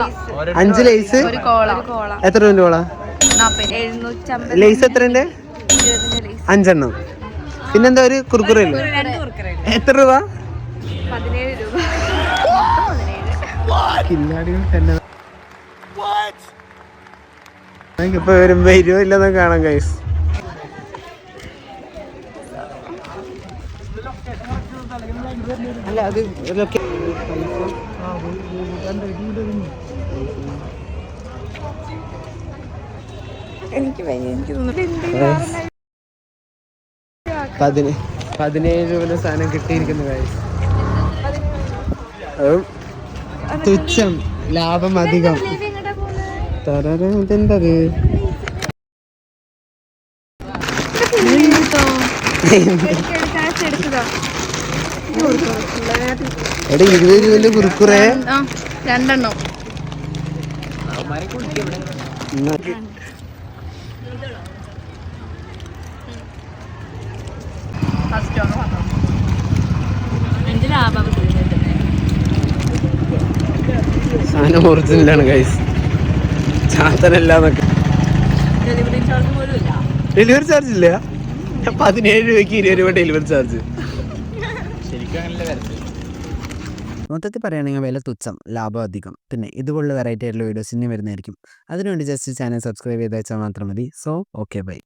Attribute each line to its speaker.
Speaker 1: 5 lace എത്ര രൂപ കോള? Lace എത്ര ഉണ്ട്? 5 എണ്ണം. പിന്നെന്താ ഒരു കുർക്കുറ എത്ര രൂപ?
Speaker 2: 17 രൂപ.
Speaker 1: ഇപ്പൊ വരുമ്പോ 20 ഇല്ലെന്ന് കാണാം ഗൈസ്. അല്ല അത്
Speaker 2: എനിക്ക്
Speaker 1: 17 രൂപ സാധനം കിട്ടിയിരിക്കുന്നു ഗൈസ്. തുച്ഛം ലാഭം അധികം. ഇതെന്തത്? എടാ 20 രൂപന്റെ കുറുക്കുറേ
Speaker 2: 2 എണ്ണം.
Speaker 1: സാധനം ഒറിജിനലാണ് ഗൈസ്, ചാത്തനല്ലാന്നൊക്കെ. ഡെലിവറി ചാർജ് ഇല്ല. 17 രൂപയ്ക്ക് 20 രൂപ ഡെലിവറി ചാർജ്. മൊത്തത്തിൽ പറയുകയാണെങ്കിൽ വില തുച്ഛം, ലാഭം അധികം. പിന്നെ ഇതുപോലുള്ള വെറൈറ്റി ആയിട്ടുള്ള വീഡിയോസ് ഇനി വരുന്നതായിരിക്കും. അതിനുവേണ്ടി ജസ്റ്റ് ചാനൽ സബ്സ്ക്രൈബ് ചെയ്ത് വെച്ചാൽ മാത്രം മതി. So okay bye.